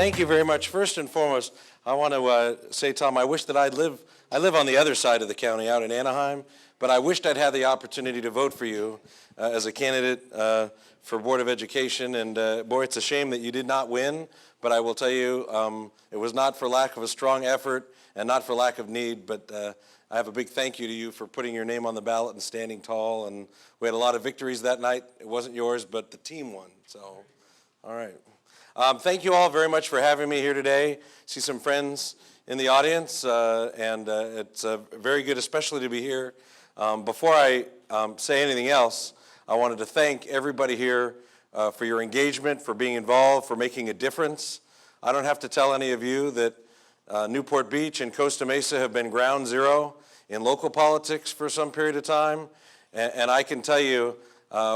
thank you very much. First and foremost, I want to say, Tom, I wish that I live on the other side of the county out in Anaheim, but I wished I'd had the opportunity to vote for you as a candidate for Board of Education. And boy, it's a shame that you did not win, but I will tell you, it was not for lack of a strong effort and not for lack of need, but I have a big thank you to you for putting your name on the ballot and standing tall. And we had a lot of victories that night. It wasn't yours, but the team won. So, all right. Thank you all very much for having me here today. See some friends in the audience, and it's very good, especially to be here. Before I say anything else, I wanted to thank everybody here for your engagement, for being involved, for making a difference. I don't have to tell any of you that Newport Beach and Costa Mesa have been ground zero in local politics for some period of time, and I can tell you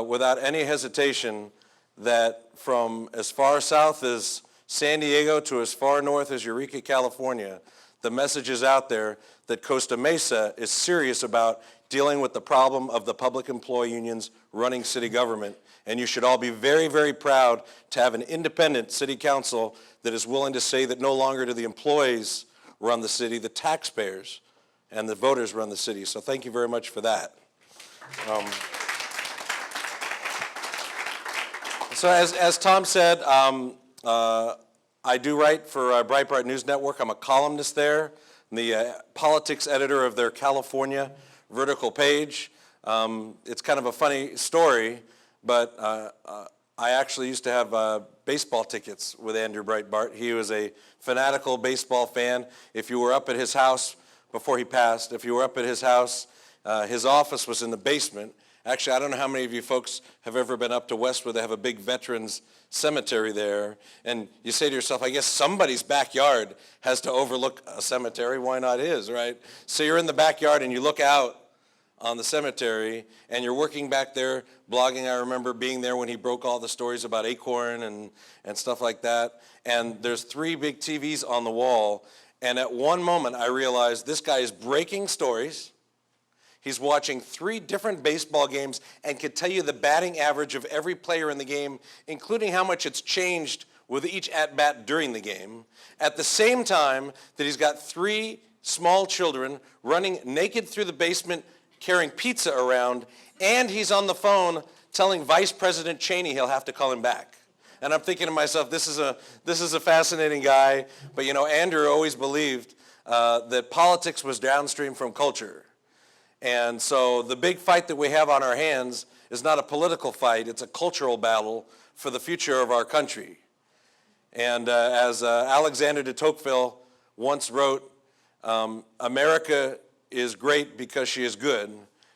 without any hesitation that from as far south as San Diego to as far north as Eureka, California, the message is out there that Costa Mesa is serious about dealing with the problem of the public employee unions running city government. And you should all be very, very proud to have an independent city council that is willing to say that no longer do the employees run the city, the taxpayers and the voters run the city. So thank you very much for that. So as Tom said, I do write for Breitbart News Network. I'm a columnist there. I'm the politics editor of their California vertical page. It's kind of a funny story, but I actually used to have baseball tickets with Andrew Breitbart. He was a fanatical baseball fan. If you were up at his house before he passed, if you were up at his house, his office was in the basement. Actually, I don't know how many of you folks have ever been up to Westwood. They have a big veterans cemetery there. And you say to yourself, I guess somebody's backyard has to overlook a cemetery. Why not his, right? So you're in the backyard and you look out on the cemetery and you're working back there blogging. I remember being there when he broke all the stories about Acorn and stuff like that. And there's 3 big TVs on the wall. And at one moment I realized this guy is breaking stories. He's watching 3 different baseball games and could tell you the batting average of every player in the game, including how much it's changed with each at-bat during the game, at the same time that he's got 3 small children running naked through the basement carrying pizza around, and he's on the phone telling Vice President Cheney he'll have to call him back. And I'm thinking to myself, this is a fascinating guy. But you know, Andrew always believed that politics was downstream from culture. And so the big fight that we have on our hands is not a political fight, it's a cultural battle for the future of our country. And as Alexander de Tocqueville once wrote, America is great because she is good,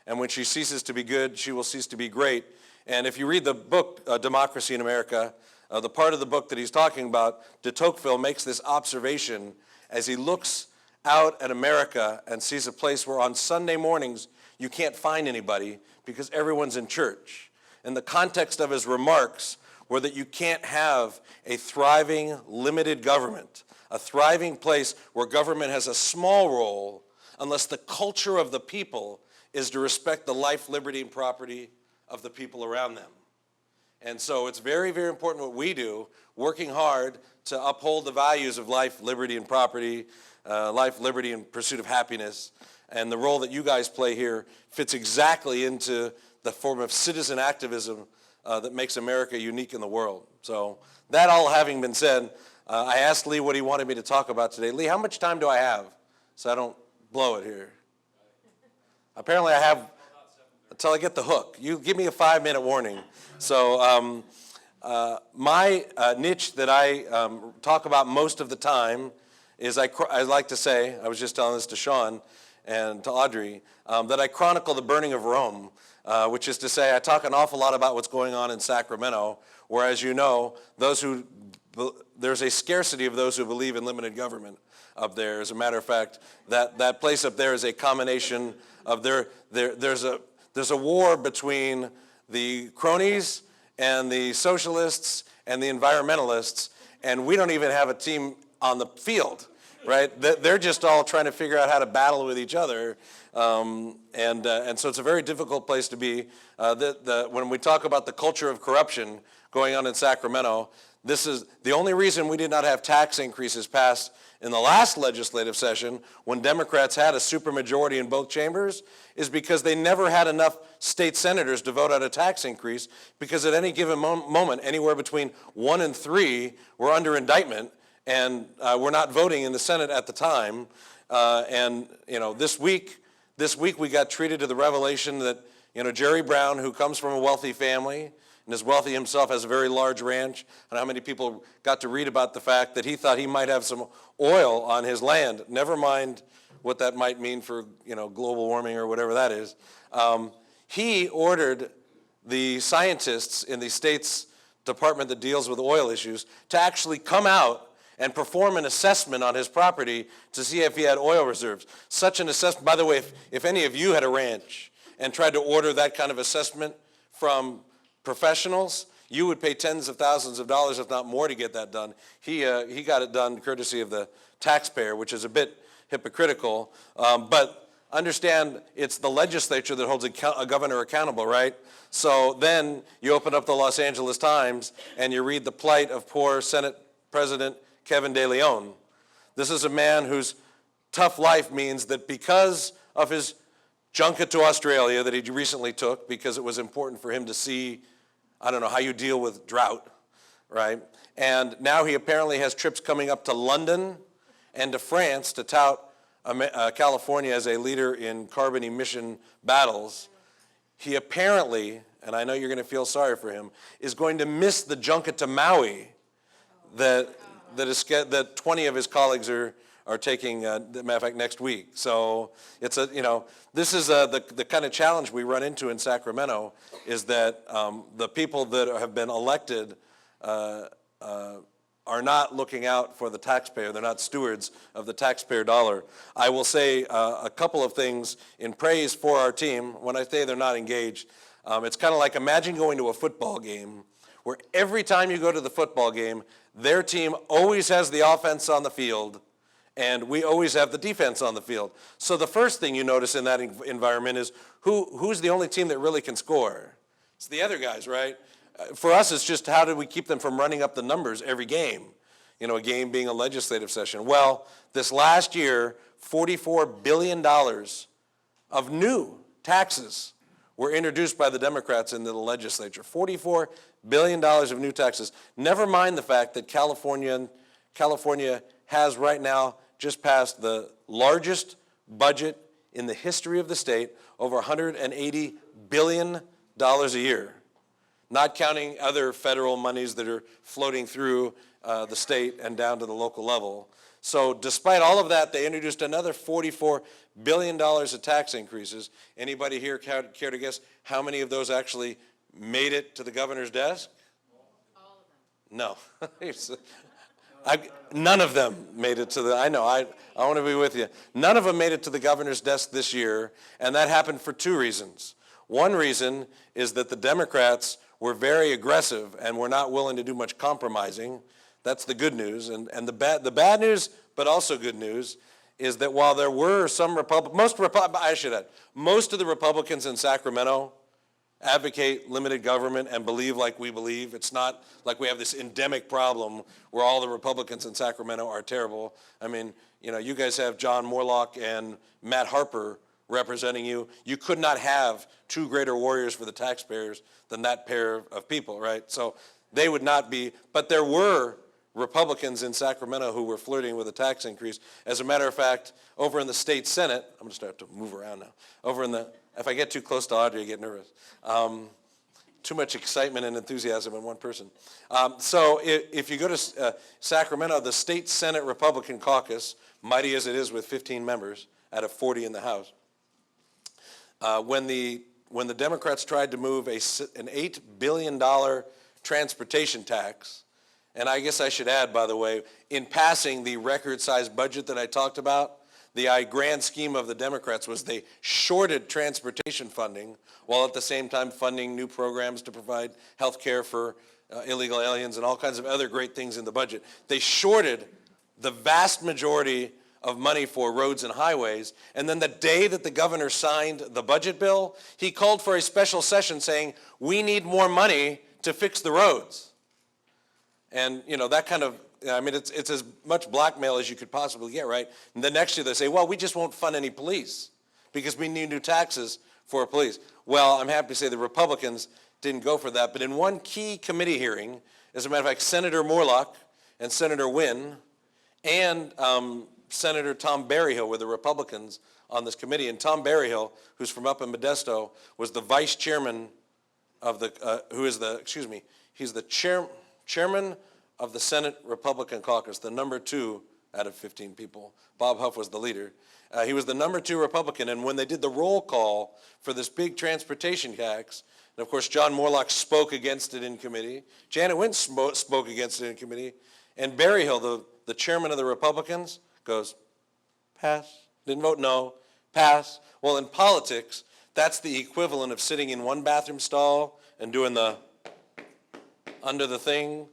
and when she ceases to be good, she will cease to be great. And if you read the book, Democracy in America, the part of the book that he's talking about, de Tocqueville makes this observation as he looks out at America and sees a place where on Sunday mornings you can't find anybody because everyone's in church. And the context of his remarks were that you can't have a thriving, limited government, a thriving place where government has a small role unless the culture of the people is to respect the life, liberty, and property of the people around them. And so it's very, very important what we do, working hard to uphold the values of life, liberty, and property, life, liberty, and pursuit of happiness. And the role that you guys play here fits exactly into the form of citizen activism that makes America unique in the world. So that all having been said, I asked Lee what he wanted me to talk about today. Lee, how much time do I have so I don't blow it here? Apparently I have until I get the hook. You give me a 5-minute warning. So my niche that I talk about most of the time is I like to say, I was just telling this to Sean and to Audrey, that I chronicle the burning of Rome, which is to say I talk an awful lot about what's going on in Sacramento, where, as you know, there's a scarcity of those who believe in limited government up there. As a matter of fact, that place up there is a combination of there's a war between the cronies and the socialists and the environmentalists, and we don't even have a team on the field, right? They're just all trying to figure out how to battle with each other, and so it's a very difficult place to be. When we talk about the culture of corruption going on in Sacramento, This is the only reason we did not have tax increases passed in the last legislative session when Democrats had a supermajority in both chambers is because they never had enough state senators to vote out a tax increase, because at any given moment, anywhere between 1 and 3 were under indictment and were not voting in the Senate at the time. And this week we got treated to the revelation that Jerry Brown, who comes from a wealthy family, and is wealthy himself, has a very large ranch. And how many people got to read about the fact that he thought he might have some oil on his land, never mind what that might mean for global warming or whatever that is. He ordered the scientists in the state's department that deals with oil issues to actually come out and perform an assessment on his property to see if he had oil reserves. Such an assessment, by the way, if any of you had a ranch and tried to order that kind of assessment from professionals, you would pay tens of thousands of dollars, if not more, to get that done. He got it done courtesy of the taxpayer, which is a bit hypocritical. But understand, it's the legislature that holds a governor accountable, right? So then you open up the Los Angeles Times and you read the plight of poor Senate President Kevin De Leon. This is a man whose tough life means that because of his junket to Australia that he recently took, because it was important for him to see, I don't know, how you deal with drought, right? And now he apparently has trips coming up to London and to France to tout California as a leader in carbon emission battles. He apparently, and I know you're going to feel sorry for him, is going to miss the junket to Maui that 20 of his colleagues are taking, matter of fact, next week. So it's this is the kind of challenge we run into in Sacramento, is that the people that have been elected are not looking out for the taxpayer. They're not stewards of the taxpayer dollar. I will say a couple of things in praise for our team. When I say they're not engaged, it's kind of like, imagine going to a football game where every time you go to the football game, their team always has the offense on the field, and we always have the defense on the field. So the first thing you notice in that environment is who's the only team that really can score? It's the other guys, right? For us, it's just how do we keep them from running up the numbers every game? A game being a legislative session. Well, this last year, $44 billion of new taxes were introduced by the Democrats into the legislature. $44 billion of new taxes. Never mind the fact that California has right now just passed the largest budget in the history of the state, over $180 billion a year, not counting other federal monies that are floating through the state and down to the local level. So despite all of that, they introduced another $44 billion of tax increases. Anybody here care to guess how many of those actually made it to the governor's desk? All of them. No. None of them made it to the, I know, I want to be with you. None of them made it to the governor's desk this year, and that happened for two reasons. One reason is that the Democrats were very aggressive and were not willing to do much compromising. That's the good news. And the bad news, but also good news, is that while there were some most of the Republicans in Sacramento advocate limited government and believe like we believe. It's not like we have this endemic problem where all the Republicans in Sacramento are terrible. I mean, you guys have John Morlock and Matt Harper representing you. You could not have two greater warriors for the taxpayers than that pair of people, right? So they would not be, but there were Republicans in Sacramento who were flirting with a tax increase. As a matter of fact, over in the state Senate, I'm going to start to move around now. If I get too close to Audrey, I get nervous. Too much excitement and enthusiasm in one person. So if you go to Sacramento, the state Senate Republican caucus, mighty as it is with 15 members out of 40 in the House, when the Democrats tried to move an $8 billion transportation tax, and I guess I should add, by the way, in passing the record-sized budget that I talked about, the grand scheme of the Democrats was they shorted transportation funding while at the same time funding new programs to provide health care for illegal aliens and all kinds of other great things in the budget. They shorted the vast majority of money for roads and highways, and then the day that the governor signed the budget bill, he called for a special session saying, we need more money to fix the roads. And, that kind of, I mean, it's as much blackmail as you could possibly get, right? And the next year they say, well, we just won't fund any police because we need new taxes for police. Well, I'm happy to say the Republicans didn't go for that. But in one key committee hearing, as a matter of fact, Senator Morlock and Senator Wynn and Senator Tom Berryhill were the Republicans on this committee. And Tom Berryhill, who's from up in Modesto, was the vice chairman of the, he's the chairman of the Senate Republican caucus, the number 2 out of 15 people. Bob Huff was the leader. He was the number 2 Republican, and when they did the roll call for this big transportation tax, and of course John Morlock spoke against it in committee, Janet Wynn spoke against it in committee, and Berryhill, the chairman of the Republicans, goes, pass, didn't vote no, pass. Well, in politics, that's the equivalent of sitting in one bathroom stall and doing the under the thing,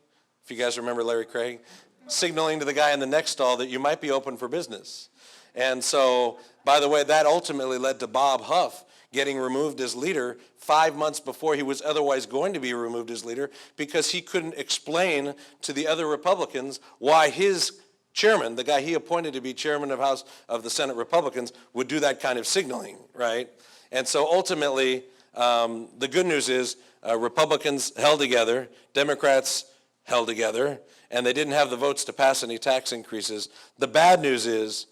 if you guys remember Larry Craig, signaling to the guy in the next stall that you might be open for business. And so, by the way, that ultimately led to Bob Huff getting removed as leader 5 months before he was otherwise going to be removed as leader because he couldn't explain to the other Republicans why his chairman, the guy he appointed to be chairman of the Senate Republicans, would do that kind of signaling, right? And so ultimately, the good news is Republicans held together, Democrats held together, and they didn't have the votes to pass any tax increases. The bad news is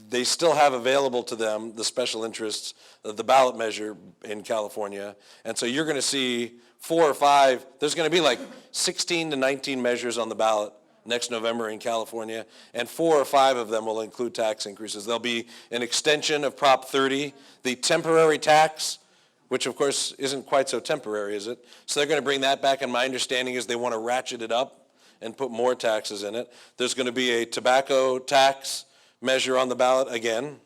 they still have available to them the special interests, the ballot measure in California. And so you're going to see 4 or 5, there's going to be like 16 to 19 measures on the ballot next November in California, and 4 or 5 of them will include tax increases. There'll be an extension of Prop 30, the temporary tax, which of course isn't quite so temporary, is it? So they're going to bring that back, and my understanding is they want to ratchet it up and put more taxes in it. There's going to be a tobacco tax measure on the ballot again.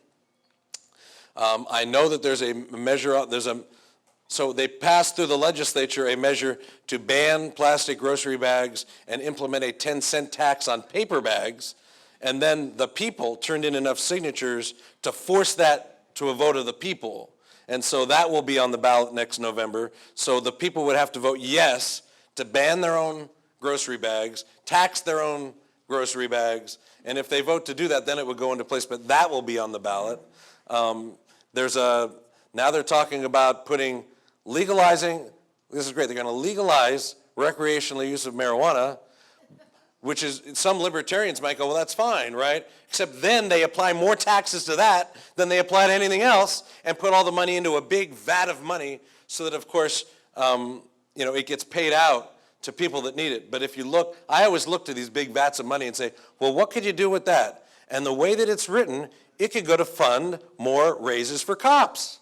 I know that there's a measure, so they passed through the legislature a measure to ban plastic grocery bags and implement a 10-cent tax on paper bags, and then the people turned in enough signatures to force that to a vote of the people. And so that will be on the ballot next November. So the people would have to vote yes to ban their own grocery bags, tax their own grocery bags, and if they vote to do that, then it would go into place, but that will be on the ballot. Now they're talking about legalizing, this is great, they're going to legalize recreational use of marijuana, which is, some libertarians might go, well, that's fine, right? Except then they apply more taxes to that than they apply to anything else and put all the money into a big vat of money so that, of course, it gets paid out to people that need it. But if you look, I always look to these big vats of money and say, well, what could you do with that? And the way that it's written, it could go to fund more raises for cops.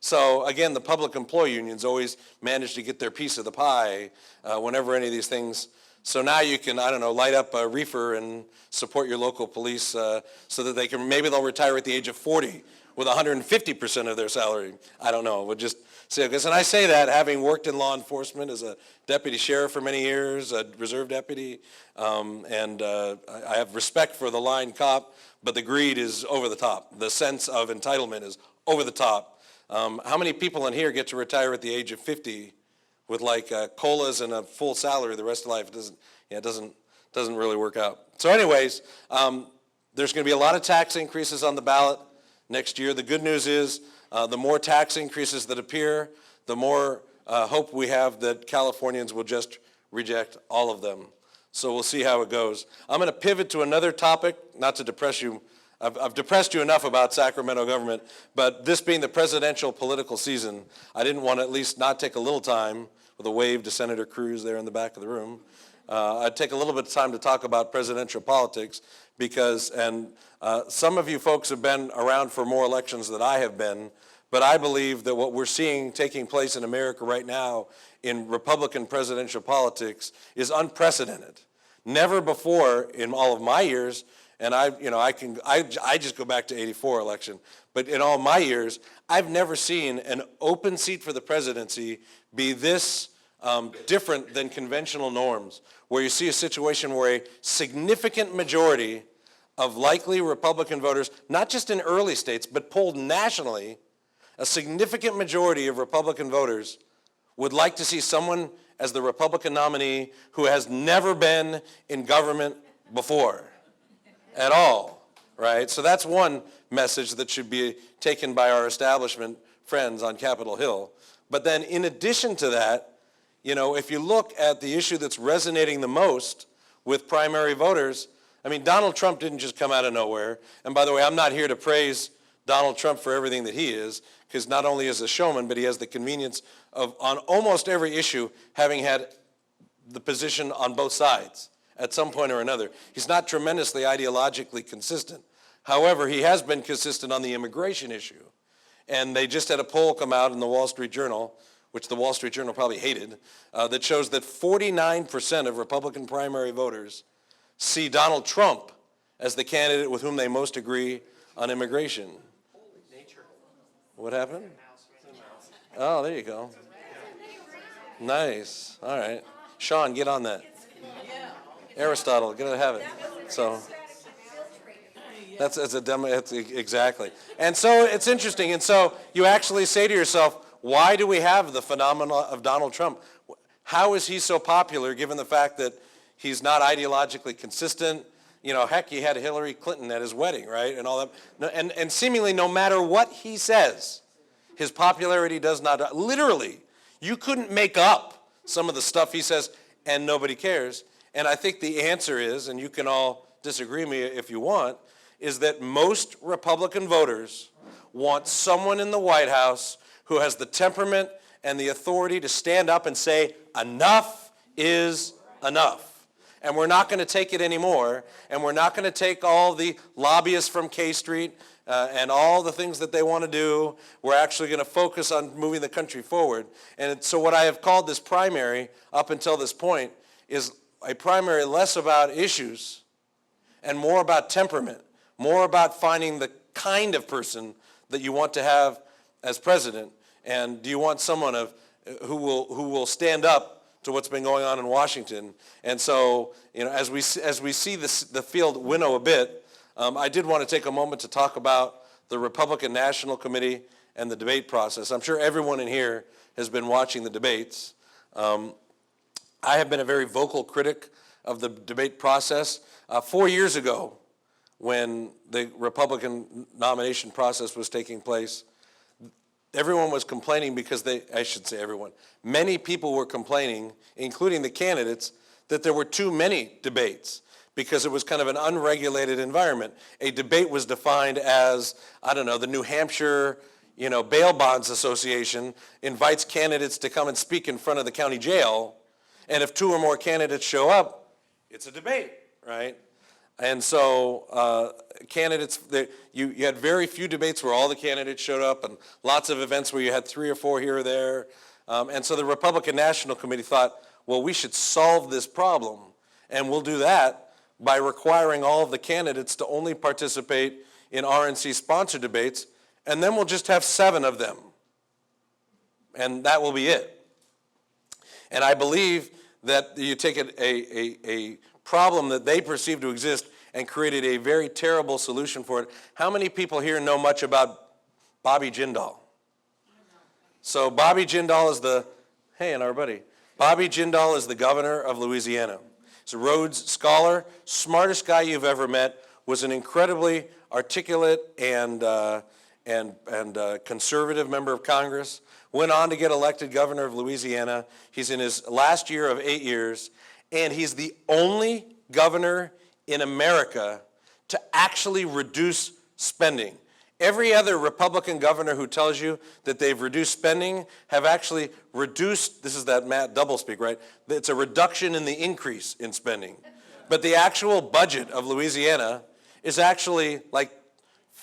So again, the public employee unions always manage to get their piece of the pie whenever any of these things. So now you can, light up a reefer and support your local police so that maybe they'll retire at the age of 40 with 150% of their salary. I don't know. We'll just see. And I say that having worked in law enforcement as a deputy sheriff for many years, a reserve deputy, and I have respect for the line cop, but the greed is over the top. The sense of entitlement is over the top. How many people in here get to retire at the age of 50 with COLAs and a full salary the rest of life? It doesn't really work out. So anyways, there's going to be a lot of tax increases on the ballot next year. The good news is the more tax increases that appear, the more hope we have that Californians will just reject all of them. So we'll see how it goes. I'm going to pivot to another topic, not to depress you. I've depressed you enough about Sacramento government, but this being the presidential political season, I didn't want to at least not take a little time with a wave to Senator Cruz there in the back of the room. I'd take a little bit of time to talk about presidential politics because, some of you folks have been around for more elections than I have been, but I believe that what we're seeing taking place in America right now in Republican presidential politics is unprecedented. Never before in all of my years, and I just go back to '84 election, but in all my years, I've never seen an open seat for the presidency be this different than conventional norms, where you see a situation where a significant majority of likely Republican voters, not just in early states, but polled nationally, a significant majority of Republican voters would like to see someone as the Republican nominee who has never been in government before at all, right? So that's one message that should be taken by our establishment friends on Capitol Hill. But then in addition to that, you know, if you look at the issue that's resonating the most with primary voters, I mean, Donald Trump didn't just come out of nowhere. And by the way, I'm not here to praise Donald Trump for everything that he is, because not only is a showman, but he has the convenience of, on almost every issue, having had the position on both sides at some point or another. He's not tremendously ideologically consistent. However, he has been consistent on the immigration issue. And they just had a poll come out in the Wall Street Journal, which the Wall Street Journal probably hated, that shows that 49% of Republican primary voters see Donald Trump as the candidate with whom they most agree on immigration. What happened? Oh, there you go. Nice. All right. Sean, get on that. Aristotle, get to have it. So that's a demo. Exactly. And so it's interesting. And so you actually say to yourself, why do we have the phenomenon of Donald Trump? How is he so popular given the fact that he's not ideologically consistent? You know, heck, he had Hillary Clinton at his wedding, right? And all that. And seemingly no matter what he says, his popularity does not, literally, you couldn't make up some of the stuff he says and nobody cares. And I think the answer is, and you can all disagree with me if you want, is that most Republican voters want someone in the White House who has the temperament and the authority to stand up and say, enough is enough. And we're not going to take it anymore, and we're not going to take all the lobbyists from K Street and all the things that they want to do. We're actually going to focus on moving the country forward. And so what I have called this primary up until this point is a primary less about issues and more about temperament, more about finding the kind of person that you want to have as president. And do you want someone who will stand up to what's been going on in Washington? And so, you know, as we see the field winnow a bit, I did want to take a moment to talk about the Republican National Committee and the debate process. I'm sure everyone in here has been watching the debates. I have been a very vocal critic of the debate process. 4 years ago, when the Republican nomination process was taking place, everyone was complaining because I should say everyone, many people were complaining, including the candidates, that there were too many debates because it was kind of an unregulated environment. A debate was defined as, I don't know, the New Hampshire, Bail Bonds Association invites candidates to come and speak in front of the county jail, and if 2 or more candidates show up, it's a debate, right? And so candidates, you had very few debates where all the candidates showed up, and lots of events where you had 3 or 4 here or there. And so the Republican National Committee thought, well, we should solve this problem, and we'll do that by requiring all of the candidates to only participate in RNC sponsored debates, and then we'll just have 7 of them. And that will be it. And I believe that you take a problem that they perceive to exist and created a very terrible solution for it. How many people here know much about Bobby Jindal? So Bobby Jindal is Bobby Jindal is the governor of Louisiana. He's a Rhodes Scholar, smartest guy you've ever met, was an incredibly articulate and conservative member of Congress, went on to get elected governor of Louisiana. He's in his last year of 8 years, and he's the only governor in America to actually reduce spending. Every other Republican governor who tells you that they've reduced spending have actually reduced, this is that Matt doublespeak, right? It's a reduction in the increase in spending. But the actual budget of Louisiana is actually like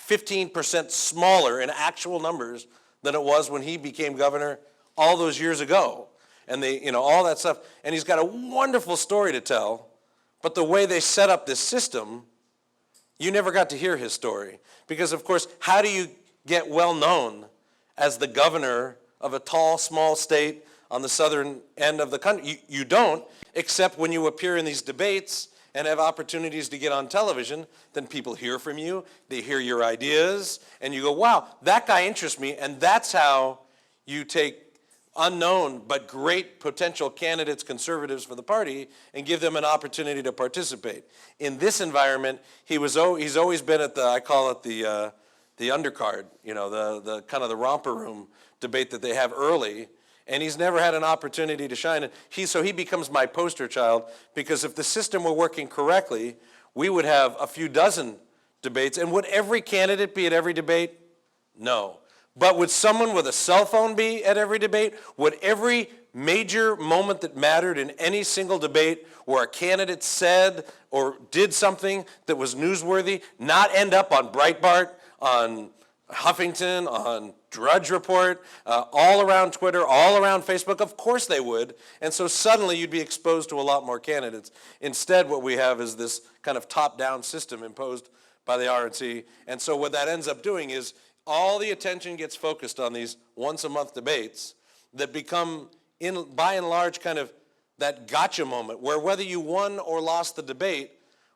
15% smaller in actual numbers than it was when he became governor all those years ago. And all that stuff. And he's got a wonderful story to tell, but the way they set up this system, you never got to hear his story. Because, of course, how do you get well known as the governor of a tall, small state on the southern end of the country? You don't, except when you appear in these debates and have opportunities to get on television. Then people hear from you, they hear your ideas, and you go, wow, that guy interests me. And that's how you take unknown but great potential candidates, conservatives for the party, and give them an opportunity to participate. In this environment, he's always been at I call it the undercard, the kind of the romper room debate that they have early, and he's never had an opportunity to shine. And so he becomes my poster child, because if the system were working correctly, we would have a few dozen debates. And would every candidate be at every debate? No. But would someone with a cell phone be at every debate? Would every major moment that mattered in any single debate where a candidate said or did something that was newsworthy not end up on Breitbart, on Huffington, on Drudge Report, all around Twitter, all around Facebook? Of course they would. And so suddenly you'd be exposed to a lot more candidates. Instead, what we have is this kind of top-down system imposed by the RNC. And so what that ends up doing is all the attention gets focused on these once-a-month debates that become, by and large, kind of that gotcha moment, where whether you won or lost the debate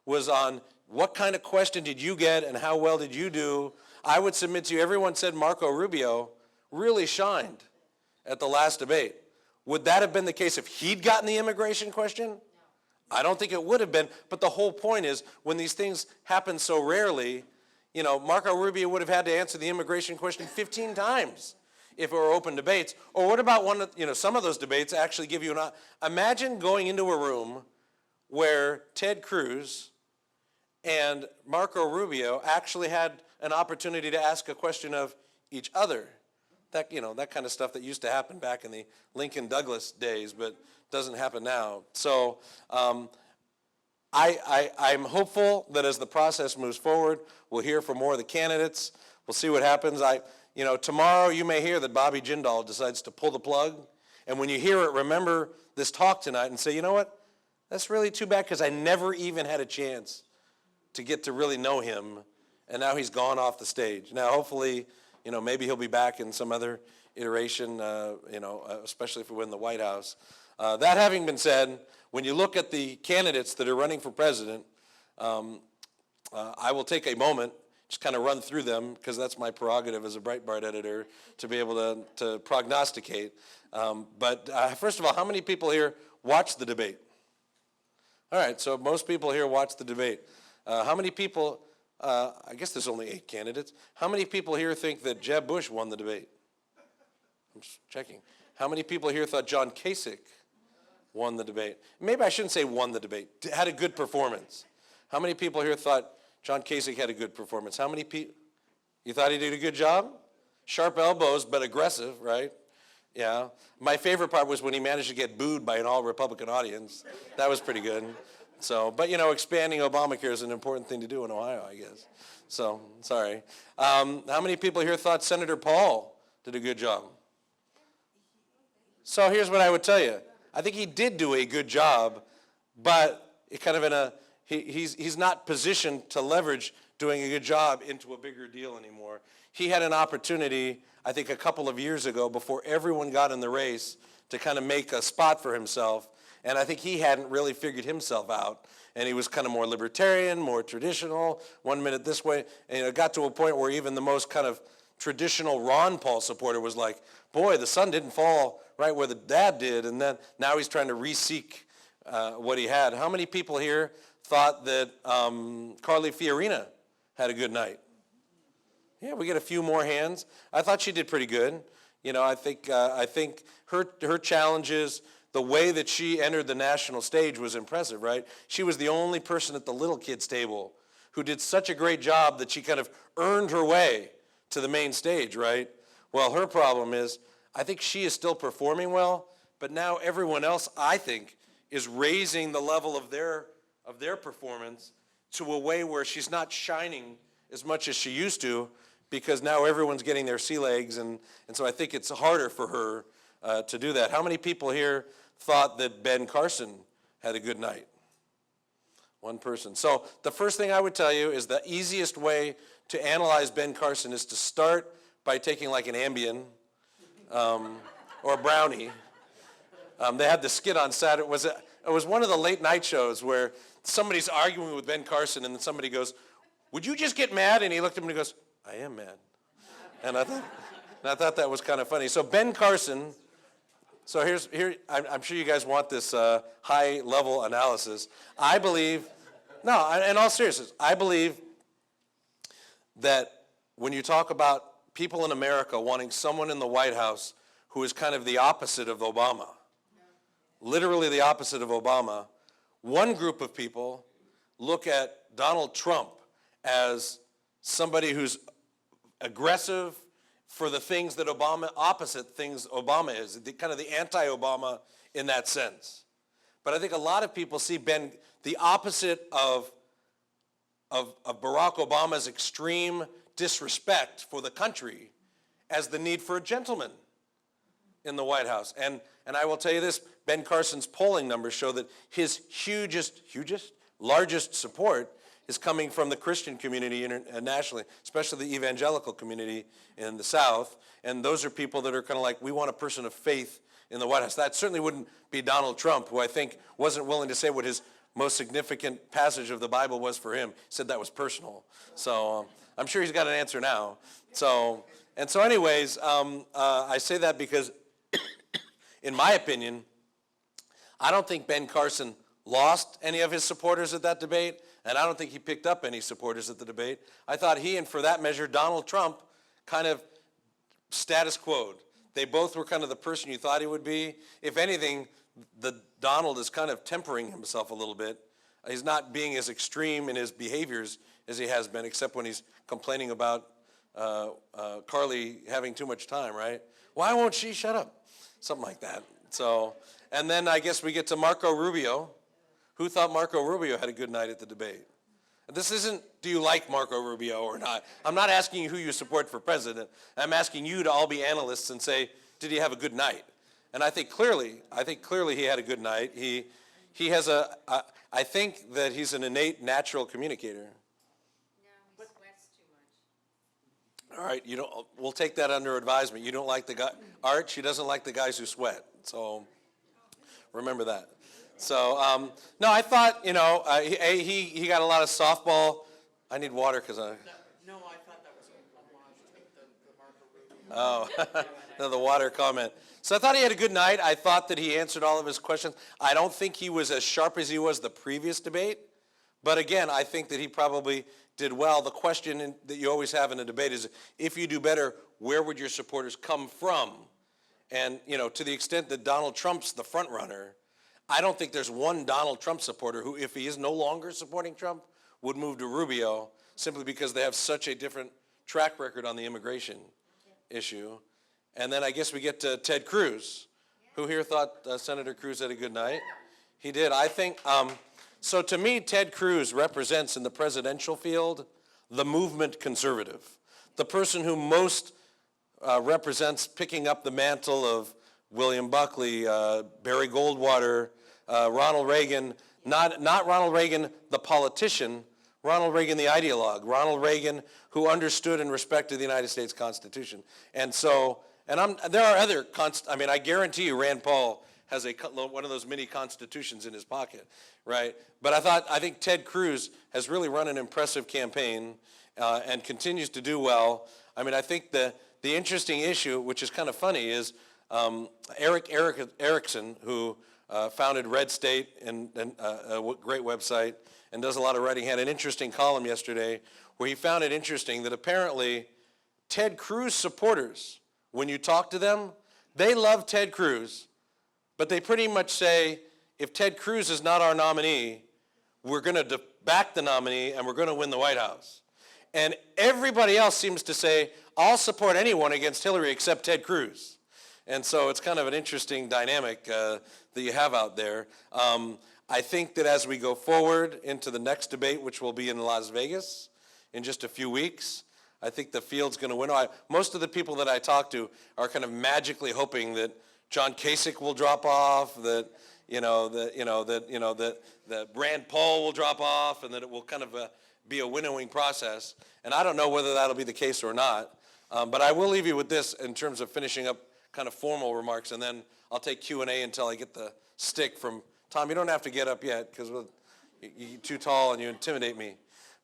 was on what kind of question did you get and how well did you do. I would submit to you, everyone said Marco Rubio really shined at the last debate. Would that have been the case if he'd gotten the immigration question? No. I don't think it would have been, but the whole point is when these things happen so rarely, Marco Rubio would have had to answer the immigration question 15 times if it were open debates. Or what about some of those debates actually give you imagine going into a room where Ted Cruz and Marco Rubio actually had an opportunity to ask a question of each other. That kind of stuff that used to happen back in the Lincoln Douglas days, but doesn't happen now. So I'm hopeful that as the process moves forward, we'll hear from more of the candidates. We'll see what happens. Tomorrow you may hear that Bobby Jindal decides to pull the plug. And when you hear it, remember this talk tonight and say, you know what? That's really too bad, because I never even had a chance to get to really know him, and now he's gone off the stage. Now, hopefully, maybe he'll be back in some other iteration, especially if we win the White House. That having been said, when you look at the candidates that are running for president, I will take a moment, just kind of run through them, because that's my prerogative as a Breitbart editor, to be able to prognosticate. But first of all, how many people here watched the debate? All right, so most people here watched the debate. How many people, I guess there's only 8 candidates. How many people here think that Jeb Bush won the debate? I'm just checking. How many people here thought John Kasich won the debate? Maybe I shouldn't say won the debate, had a good performance. How many people here thought John Kasich had a good performance? How many people? You thought he did a good job? Sharp elbows, but aggressive, right? Yeah. My favorite part was when he managed to get booed by an all-Republican audience. That was pretty good. So, but expanding Obamacare is an important thing to do in Ohio, I guess. So, sorry. How many people here thought Senator Paul did a good job? So here's what I would tell you. I think he did do a good job, but it kind of he's not positioned to leverage doing a good job into a bigger deal anymore. He had an opportunity, I think, a couple of years ago before everyone got in the race to kind of make a spot for himself. And I think he hadn't really figured himself out. And he was kind of more libertarian, more traditional, 1 minute this way. And it got to a point where even the most kind of traditional Ron Paul supporter was like, boy, the son didn't fall right where the dad did. And then now he's trying to re-seek what he had. How many people here thought that Carly Fiorina had a good night? Yeah, we get a few more hands. I thought she did pretty good. I think her challenges, the way that she entered the national stage was impressive, right? She was the only person at the little kids table who did such a great job that she kind of earned her way to the main stage, right? Well, her problem is, I think she is still performing well, but now everyone else, I think, is raising the level of their performance to a way where she's not shining as much as she used to, because now everyone's getting their sea legs, and so I think it's harder for her to do that. How many people here thought that Ben Carson had a good night? One person. So the first thing I would tell you is the easiest way to analyze Ben Carson is to start by taking like an Ambien or a brownie. They had the skit on Saturday. It was one of the late night shows where somebody's arguing with Ben Carson, and then somebody goes, "Would you just get mad?" And he looked at him and he goes, "I am mad." And I thought that was kind of funny. So Ben Carson So I'm sure you guys want this high-level analysis. I believe, no, in all seriousness, I believe that when you talk about people in America wanting someone in the White House who is kind of the opposite of Obama, literally the opposite of Obama, one group of people look at Donald Trump as somebody who's aggressive for the things that opposite things Obama is, kind of the anti-Obama in that sense. But I think a lot of people see Ben, the opposite of Barack Obama's extreme disrespect for the country, as the need for a gentleman in the White House. And I will tell you this, Ben Carson's polling numbers show that his largest support is coming from the Christian community nationally, especially the evangelical community in the South. And those are people that are kind of like, we want a person of faith in the White House. That certainly wouldn't be Donald Trump, who I think wasn't willing to say what his most significant passage of the Bible was for him. He said that was personal. So I'm sure he's got an answer now. So anyways, I say that because in my opinion, I don't think Ben Carson lost any of his supporters at that debate, and I don't think he picked up any supporters at the debate. I thought he, and for that measure, Donald Trump, kind of status quo'd. They both were kind of the person you thought he would be. If anything, Donald is kind of tempering himself a little bit. He's not being as extreme in his behaviors as he has been, except when he's complaining about Carly having too much time, right? Why won't she shut up? Something like that. So, and then I guess we get to Marco Rubio. Who thought Marco Rubio had a good night at the debate? This isn't, do you like Marco Rubio or not? I'm not asking you who you support for president. I'm asking you to all be analysts and say, did he have a good night? And I think clearly he had a good night. He has I think that he's an innate natural communicator. No, he sweats too much. All right, we'll take that under advisement. You don't like the guy, Art, she doesn't like the guys who sweat. So remember that. So, no, I thought, he got a lot of softball. I need water because I... No, I thought that was a homage to the Marco Rubio. Oh, no, the water comment. So I thought he had a good night. I thought that he answered all of his questions. I don't think he was as sharp as he was the previous debate. But again, I think that he probably did well. The question that you always have in a debate is, if you do better, where would your supporters come from? And, to the extent that Donald Trump's the front runner, I don't think there's one Donald Trump supporter who, if he is no longer supporting Trump, would move to Rubio simply because they have such a different track record on the immigration issue. And then I guess we get to Ted Cruz. Who here thought Senator Cruz had a good night? He did. I think, so to me, Ted Cruz represents in the presidential field the movement conservative, the person who most represents picking up the mantle of William Buckley, Barry Goldwater, Ronald Reagan, not Ronald Reagan the politician, Ronald Reagan the ideologue, Ronald Reagan who understood and respected the United States Constitution. And so, there are other, I guarantee you Rand Paul has one of those mini constitutions in his pocket, right? But I think Ted Cruz has really run an impressive campaign and continues to do well. I think the interesting issue, which is kind of funny, is Eric Erickson, who founded Red State and a great website and does a lot of writing, had an interesting column yesterday where he found it interesting that apparently Ted Cruz supporters, when you talk to them, they love Ted Cruz, but they pretty much say, if Ted Cruz is not our nominee, we're going to back the nominee and we're going to win the White House. And everybody else seems to say, I'll support anyone against Hillary except Ted Cruz. And so it's kind of an interesting dynamic that you have out there. I think that as we go forward into the next debate, which will be in Las Vegas in just a few weeks, I think the field's going to win. Most of the people that I talk to are kind of magically hoping that John Kasich will drop off, that Rand Paul will drop off, and that it will kind of be a winnowing process. And I don't know whether that'll be the case or not. But I will leave you with this in terms of finishing up kind of formal remarks, and then I'll take Q&A until I get the stick from Tom. You don't have to get up yet because you're too tall and you intimidate me.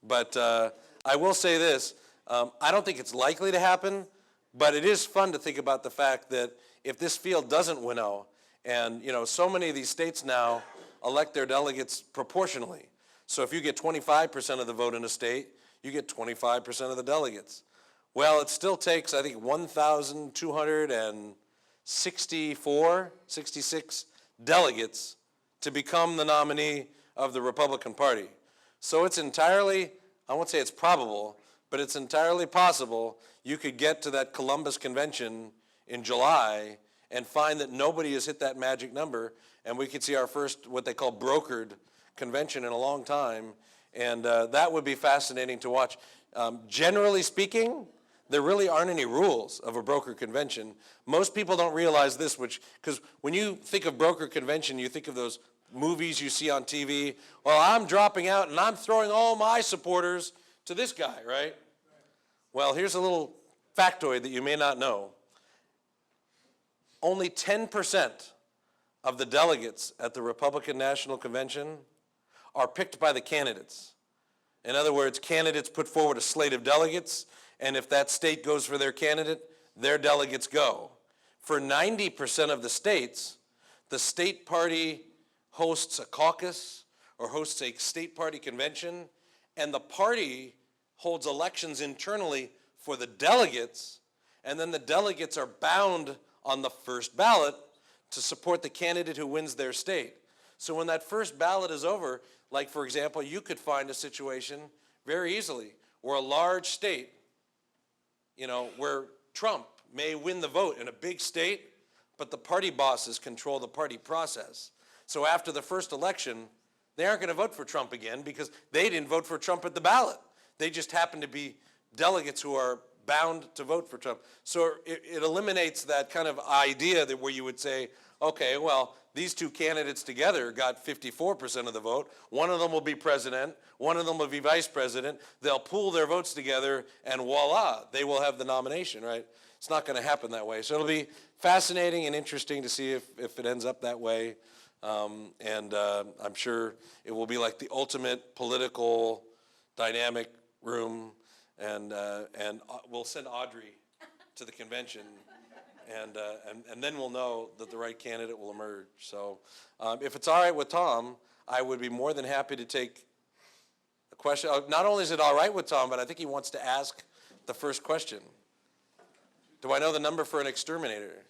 But I will say this. I don't think it's likely to happen, but it is fun to think about the fact that if this field doesn't winnow, And, so many of these states now elect their delegates proportionally. So if you get 25% of the vote in a state, you get 25% of the delegates. Well, it still takes, I think, 66 delegates to become the nominee of the Republican Party. So it's entirely, I won't say it's probable, but it's entirely possible you could get to that Columbus convention in July and find that nobody has hit that magic number, and we could see our first, what they call brokered convention in a long time, and that would be fascinating to watch. Generally speaking, there really aren't any rules of a broker convention. Most people don't realize this, because when you think of broker convention, you think of those movies you see on TV. Well, I'm dropping out and I'm throwing all my supporters to this guy, right? Well, here's a little factoid that you may not know. Only 10% of the delegates at the Republican National Convention are picked by the candidates. In other words, candidates put forward a slate of delegates, and if that state goes for their candidate, their delegates go. For 90% of the states, the state party hosts a caucus or hosts a state party convention, and the party holds elections internally for the delegates, and then the delegates are bound on the first ballot to support the candidate who wins their state. So when that first ballot is over, like for example, you could find a situation very easily where a large state, where Trump may win the vote in a big state, but the party bosses control the party process. So after the first election, they aren't going to vote for Trump again because they didn't vote for Trump at the ballot. They just happen to be delegates who are bound to vote for Trump. So it eliminates that kind of idea that where you would say, okay, well, these two candidates together got 54% of the vote. One of them will be president. One of them will be vice president. They'll pool their votes together, and voila, they will have the nomination, right? It's not going to happen that way. So it'll be fascinating and interesting to see if it ends up that way. And I'm sure it will be like the ultimate political dynamic room, and we'll send Audrey to the convention, and then we'll know that the right candidate will emerge. So if it's all right with Tom, I would be more than happy to take a question. Not only is it all right with Tom, but I think he wants to ask the first question. Do I know the number for an exterminator?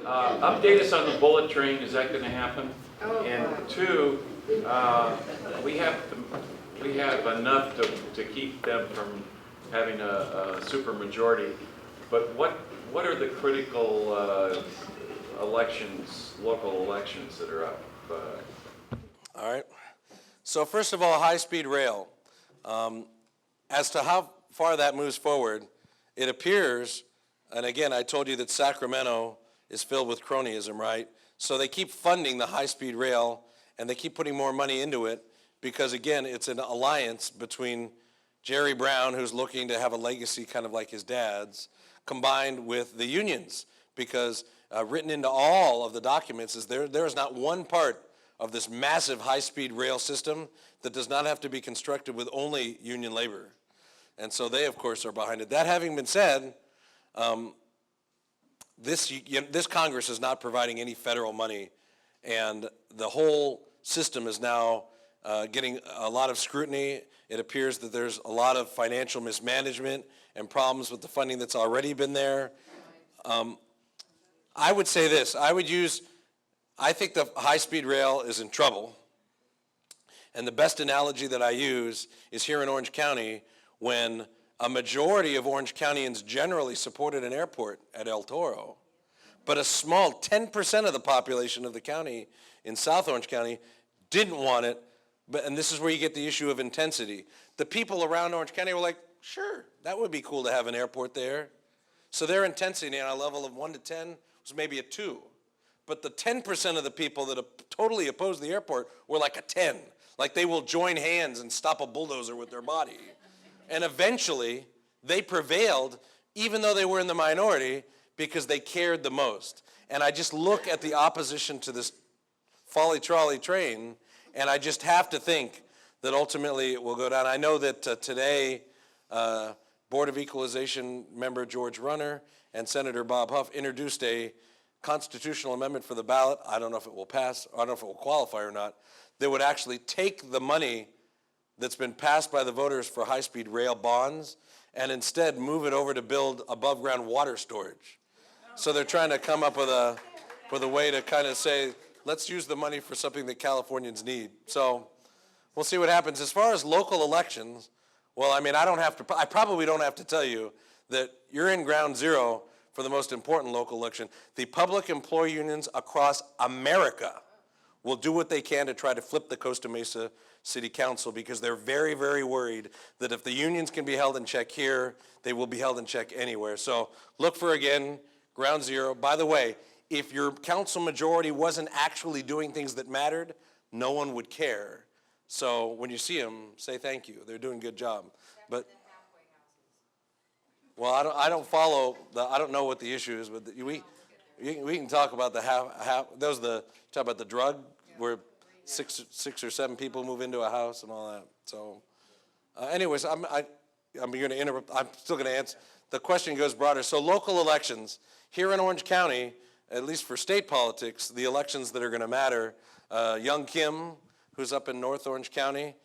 Update us on the bullet train. Is that going to happen? And two, we have enough to keep them from having a super majority. But what are the critical elections, local elections that are up? All right. So first of all, high-speed rail. As to how far that moves forward, it appears, and again, I told you that Sacramento is filled with cronyism, right? So they keep funding the high-speed rail, and they keep putting more money into it because, again, it's an alliance between Jerry Brown, who's looking to have a legacy kind of like his dad's, combined with the unions, because written into all of the documents is there is not one part of this massive high-speed rail system that does not have to be constructed with only union labor. And so they, of course, are behind it. That having been said, this Congress is not providing any federal money, and the whole system is now getting a lot of scrutiny. It appears that there's a lot of financial mismanagement and problems with the funding that's already been there. I would say this. I think the high-speed rail is in trouble. And the best analogy that I use is here in Orange County, when a majority of Orange Countyans generally supported an airport at El Toro, but a small 10% of the population of the county in South Orange County didn't want it, and this is where you get the issue of intensity. The people around Orange County were like, sure, that would be cool to have an airport there. So their intensity on a level of 1 to 10 was maybe a 2. But the 10% of the people that totally opposed the airport were like a 10. Like they will join hands and stop a bulldozer with their body. And eventually, they prevailed, even though they were in the minority, because they cared the most. And I just look at the opposition to this folly trolley train, and I just have to think that ultimately it will go down. I know that today, Board of Equalization member George Runner and Senator Bob Huff introduced a constitutional amendment for the ballot. I don't know if it will pass, I don't know if it will qualify or not, that would actually take the money that's been passed by the voters for high-speed rail bonds and instead move it over to build above-ground water storage. So they're trying to come up with a way to kind of say, let's use the money for something that Californians need. So we'll see what happens. As far as local elections, well, I mean, I probably don't have to tell you that you're in ground zero for the most important local election. The public employee unions across America will do what they can to try to flip the Costa Mesa City Council because they're very, very worried that if the unions can be held in check here, they will be held in check anywhere. So look for, again, ground zero. By the way, if your council majority wasn't actually doing things that mattered, no one would care. So when you see them, say thank you. They're doing a good job. But well, I don't follow I don't know what the issue is, but we can talk about the half. That was talk about the drug where six or seven people move into a house and all that. So, anyways, I'm going to interrupt. I'm still going to answer. The question goes broader. So local elections here in Orange County, at least for state politics, the elections that are going to matter. Young Kim, who's up in North Orange County,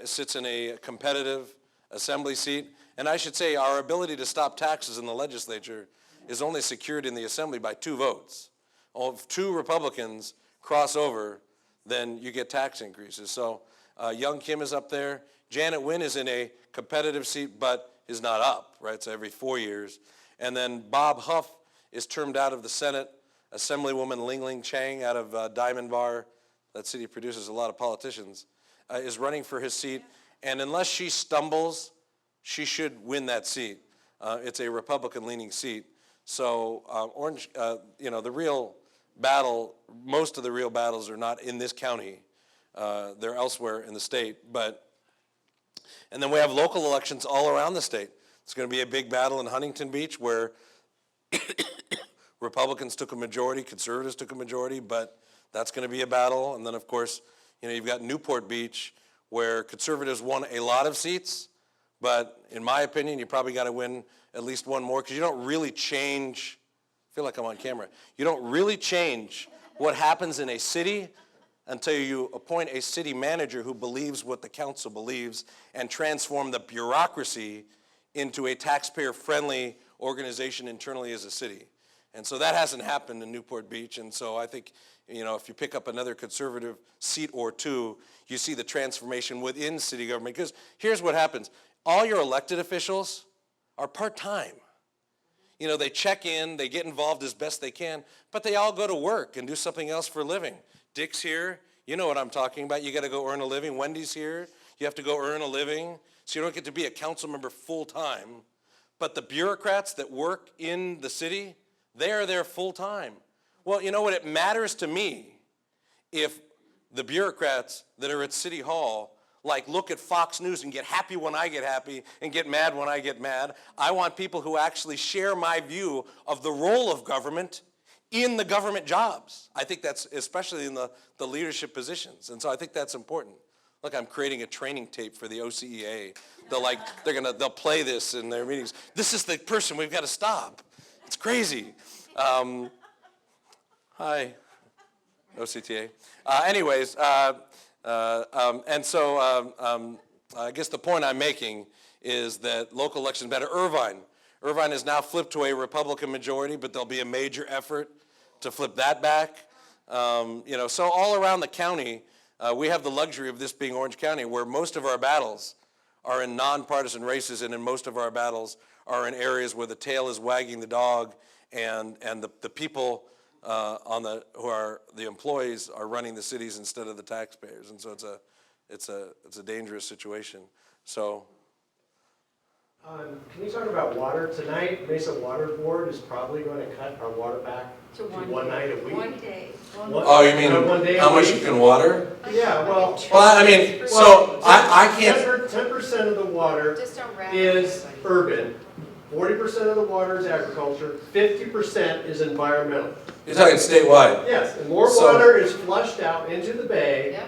sits in a competitive assembly seat. And I should say our ability to stop taxes in the legislature is only secured in the assembly by 2 votes. If 2 Republicans cross over, then you get tax increases. So Young Kim is up there. Janet Wynn is in a competitive seat but is not up, right? So every 4 years. And then Bob Huff is termed out of the Senate. Assemblywoman Ling Ling Chang out of Diamond Bar, that city produces a lot of politicians, is running for his seat. And unless she stumbles, she should win that seat. It's a Republican-leaning seat. So the real battle, most of the real battles are not in this county. They're elsewhere in the state. And then we have local elections all around the state. It's going to be a big battle in Huntington Beach where Republicans took a majority, conservatives took a majority, but that's going to be a battle. And then, of course, you've got Newport Beach where conservatives won a lot of seats, but in my opinion, you probably got to win at least one more because you don't really change, I feel like I'm on camera, you don't really change what happens in a city until you appoint a city manager who believes what the council believes and transform the bureaucracy into a taxpayer-friendly organization internally as a city. And so that hasn't happened in Newport Beach, and so I think, if you pick up another conservative seat or 2, you see the transformation within city government. Because here's what happens. All your elected officials are part-time. They check in, they get involved as best they can, but they all go to work and do something else for a living. Dick's here, you know what I'm talking about. You got to go earn a living. Wendy's here, you have to go earn a living. So you don't get to be a council member full-time. But the bureaucrats that work in the city, they are there full-time. Well, you know what? It matters to me if the bureaucrats that are at City Hall look at Fox News and get happy when I get happy and get mad when I get mad. I want people who actually share my view of the role of government in the government jobs. I think that's especially in the leadership positions. And so I think that's important. Look, I'm creating a training tape for the OCEA. They'll play this in their meetings. This is the person we've got to stop. It's crazy. Hi, OCTA. And so I guess the point I'm making is that local elections matter. Irvine has now flipped to a Republican majority, but there'll be a major effort to flip that back. So all around the county, we have the luxury of this being Orange County, where most of our battles are in nonpartisan races, and in most of our battles are in areas where the tail is wagging the dog, and the people who are the employees are running the cities instead of the taxpayers, and so it's a dangerous situation. So. Can you talk about water? Tonight, Mesa Water Board is probably going to cut our water back to one night a week. 1 day. Oh, you mean how much you can water? Yeah, well. I mean, so I can't. 10% of the water is urban, 40% of the water is agriculture, 50% is environmental. You're talking statewide? Yes, and more water is flushed out into the bay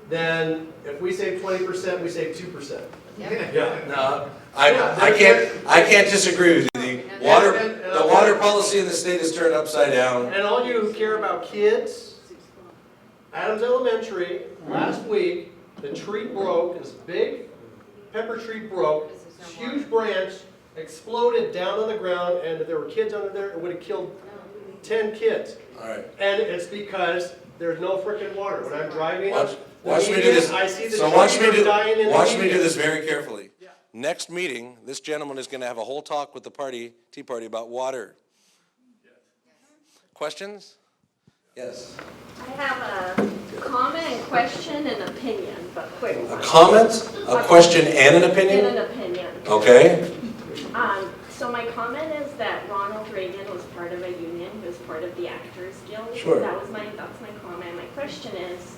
than if we save 20%, we save 2%. Yep. Yeah. No, I can't disagree with you. The water water policy in the state is turned upside down. And all you who care about kids, Adams Elementary, last week, the tree broke, this big pepper tree broke, this huge branch exploded down on the ground, and if there were kids under there, it would have killed 10 kids. All right. And it's because there's no frickin' water. When I'm driving Watch the me do this. median, I see the So watch me trees do, dying in the watch me median. do this very carefully. Next meeting, this gentleman is going to have a whole talk with the Tea Party about water. Questions? Yes. I have a comment, question, and opinion, but quick A one. comment, a question, and an And opinion? an opinion. Okay. So my comment is that Ronald Reagan was part of a union. He was part of the Actors Guild. Sure. That's my comment. My question is,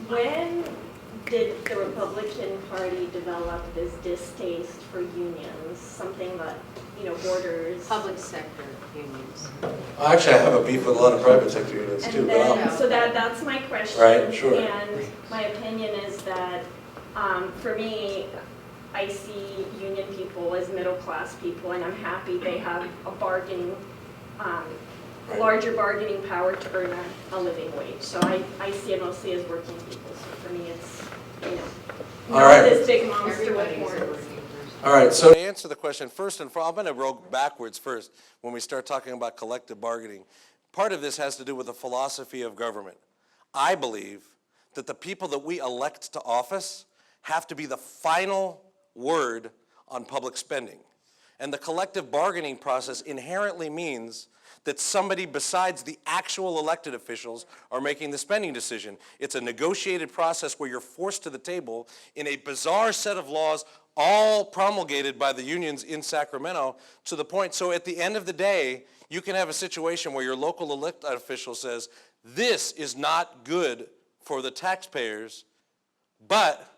when did the Republican Party develop this distaste for unions? Something that, borders. Public sector unions. Actually, I have a beef with a lot of private sector units too, And but I'll- then, so that's my question. Right, sure. And my opinion is that, for me, I see union people as middle-class people, and I'm happy they have a bargaining, larger bargaining power to earn a living wage. So I see it mostly as working people. So for me, it's, All not right. this big monster with Everybody's a horns. working person. All right, so to answer the question, first and foremost, I'm going to roll backwards first when we start talking about collective bargaining. Part of this has to do with the philosophy of government. I believe that the people that we elect to office have to be the final word on public spending. And the collective bargaining process inherently means that somebody besides the actual elected officials are making the spending decision. It's a negotiated process where you're forced to the table in a bizarre set of laws, all promulgated by the unions in Sacramento, to the point, so at the end of the day, you can have a situation where your local elected official says, this is not good for the taxpayers, but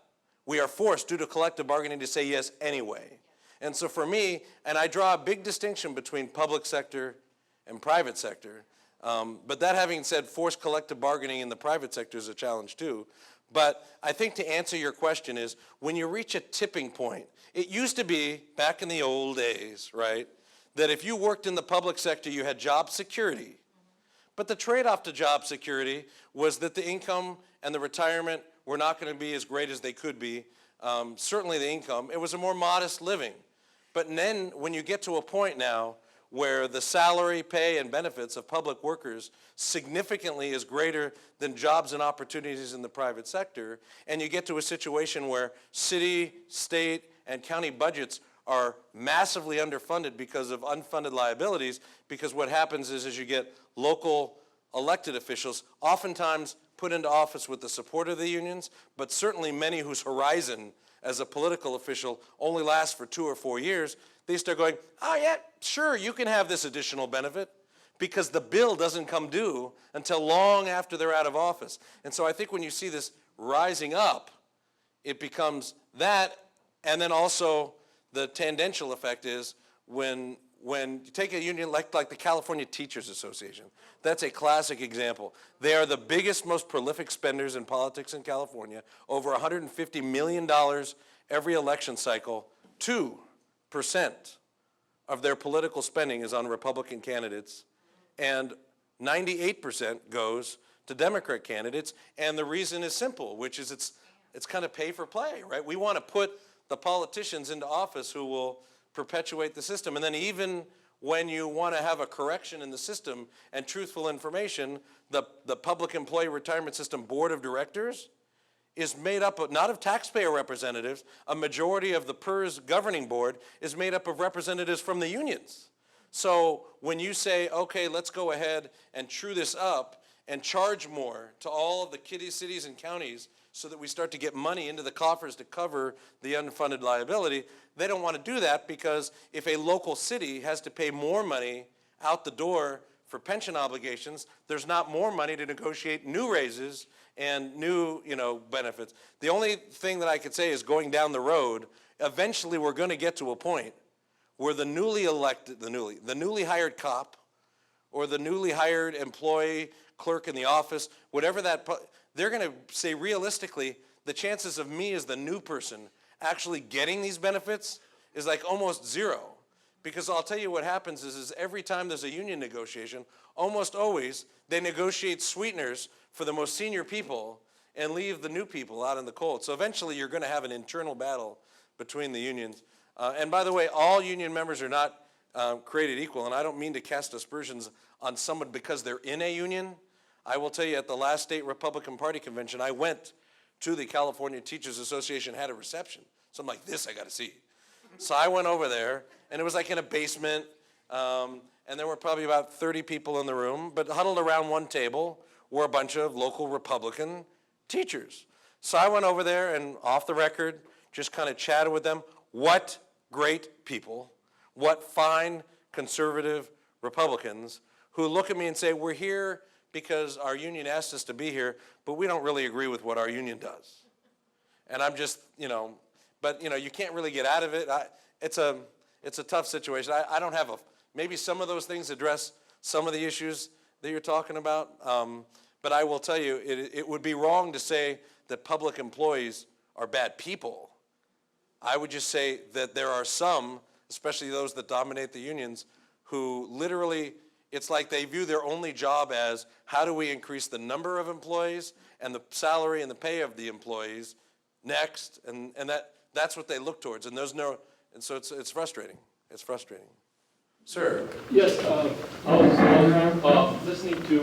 we are forced due to collective bargaining to say yes anyway. And so for me, and I draw a big distinction between public sector and private sector, but that having said, forced collective bargaining in the private sector is a challenge too. But I think to answer your question is, when you reach a tipping point, it used to be, back in the old days, right, that if you worked in the public sector, you had job security. But the trade-off to job security was that the income and the retirement were not going to be as great as they could be. Certainly the income. It was a more modest living. But then when you get to a point now where the salary, pay, and benefits of public workers significantly is greater than jobs and opportunities in the private sector, and you get to a situation where city, state, and county budgets are massively underfunded because of unfunded liabilities, because what happens is you get local elected officials oftentimes put into office with the support of the unions, but certainly many whose horizon as a political official only lasts for 2 or 4 years, they start going, oh yeah, sure, you can have this additional benefit, because the bill doesn't come due until long after they're out of office. And so I think when you see this rising up, it becomes that, and then also the tangential effect is when you take a union like the California Teachers Association, that's a classic example. They are the biggest, most prolific spenders in politics in California, over $150 million every election cycle. 2% of their political spending is on Republican candidates, and 98% goes to Democrat candidates, and the reason is simple, which is it's kind of pay for play, right? We want to put the politicians into office who will perpetuate the system, and then even when you want to have a correction in the system and truthful information, the Public Employee Retirement System Board of Directors is made up of, not of taxpayer representatives, a majority of the PERS governing board is made up of representatives from the unions. So when you say, okay, let's go ahead and true this up and charge more to all of the cities and counties so that we start to get money into the coffers to cover the unfunded liability, they don't want to do that, because if a local city has to pay more money out the door for pension obligations, there's not more money to negotiate new raises and new, benefits. The only thing that I could say is, going down the road, eventually we're going to get to a point where the newly hired cop or the newly hired employee, clerk in the office, whatever they're going to say, realistically, the chances of me as the new person actually getting these benefits is like almost zero, Because I'll tell you what happens is every time there's a union negotiation, almost always, they negotiate sweeteners for the most senior people and leave the new people out in the cold. So eventually you're going to have an internal battle between the unions. And by the way, all union members are not created equal, and I don't mean to cast aspersions on someone because they're in a union. I will tell you, at the last state Republican Party convention, I went to the California Teachers Association, had a reception. So I'm like, this I got to see. So I went over there, and it was like in a basement, and there were probably about 30 people in the room, but huddled around one table were a bunch of local Republican teachers. So I went over there and off the record, just kind of chatted with them. What great people, what fine conservative Republicans who look at me and say, we're here because our union asked us to be here, but we don't really agree with what our union does. And I'm just, but you can't really get out of it. It's a tough situation. I don't have maybe some of those things address some of the issues that you're talking about. But I will tell you, it would be wrong to say that public employees are bad people. I would just say that there are some, especially those that dominate the unions, who literally, it's like they view their only job as how do we increase the number of employees and the salary and the pay of the employees next, and that's what they look towards. And so it's frustrating. It's frustrating. Sir. Yes, I was listening to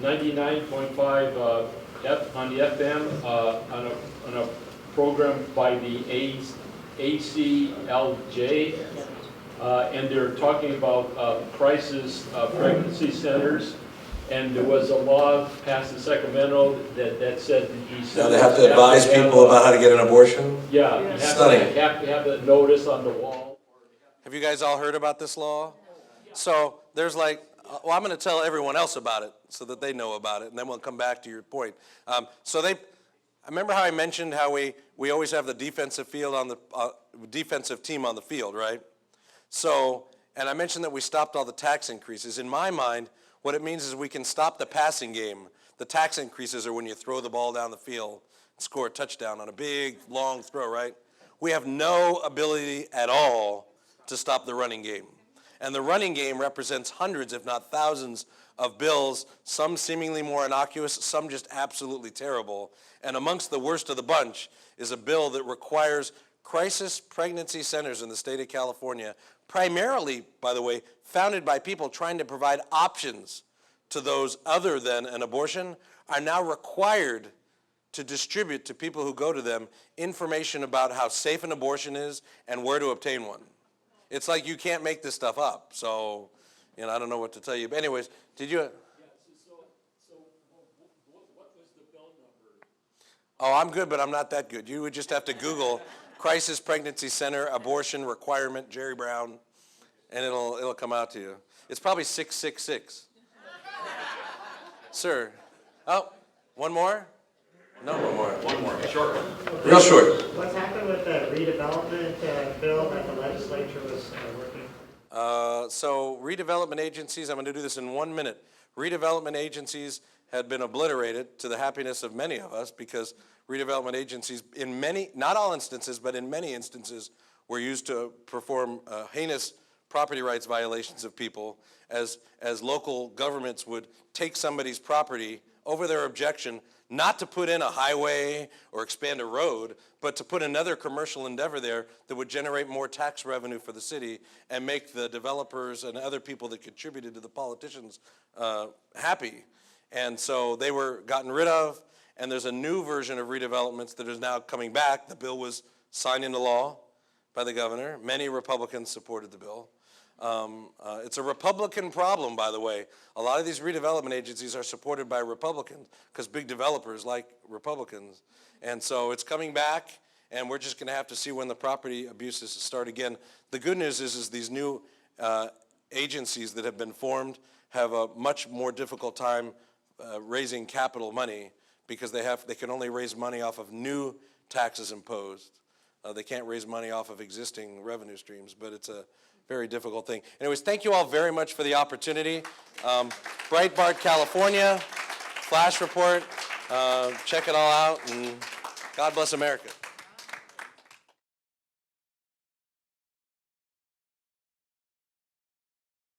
99.5 on the FM on a program by the ACLJ, and they're talking about crisis pregnancy centers, and there was a law passed in Sacramento that said these Now they have to advise people about how to get an abortion? Yeah, you Stunning. have to have a notice on the wall. Have you guys all heard about this law? So there's I'm going to tell everyone else about it so that they know about it, and then we'll come back to your point. I remember how I mentioned how we always have the defensive field on the defensive team on the field, right? So, and I mentioned that we stopped all the tax increases. In my mind, what it means is we can stop the passing game. The tax increases are when you throw the ball down the field and score a touchdown on a big, long throw, right? We have no ability at all to stop the running game. And the running game represents hundreds, if not thousands, of bills, some seemingly more innocuous, some just absolutely terrible. And amongst the worst of the bunch is a bill that requires crisis pregnancy centers in the state of California, primarily, by the way, founded by people trying to provide options to those other than an abortion, are now required to distribute to people who go to them information about how safe an abortion is and where to obtain one. It's like you can't make this stuff up. So, I don't know what to tell you. But anyways, did you? Yeah, so what was the bill number? Oh, I'm good, but I'm not that good. You would just have to Google Crisis Pregnancy Center Abortion Requirement Jerry Brown, and it'll come out to you. It's probably 666. Sir. Oh, one more? No, one more. One more, short one. Real short. What's happened with the redevelopment bill that the legislature was working on? So redevelopment agencies, I'm going to do this in 1 minute. Redevelopment agencies had been obliterated to the happiness of many of us because redevelopment agencies in many, not all instances, but in many instances were used to perform heinous property rights violations of people as local governments would take somebody's property over their objection, not to put in a highway or expand a road, but to put another commercial endeavor there that would generate more tax revenue for the city and make the developers and other people that contributed to the politicians happy. And so they were gotten rid of, and there's a new version of redevelopments that is now coming back. The bill was signed into law by the governor. Many Republicans supported the bill. It's a Republican problem, by the way. A lot of these redevelopment agencies are supported by Republicans because big developers like Republicans. And so it's coming back, and we're just going to have to see when the property abuses start again. The good news is these new agencies that have been formed have a much more difficult time raising capital money because they can only raise money off of new taxes imposed. They can't raise money off of existing revenue streams, but it's a very difficult thing. Anyways, thank you all very much for the opportunity. Breitbart, California, Flash Report. Check it all out, and God bless America.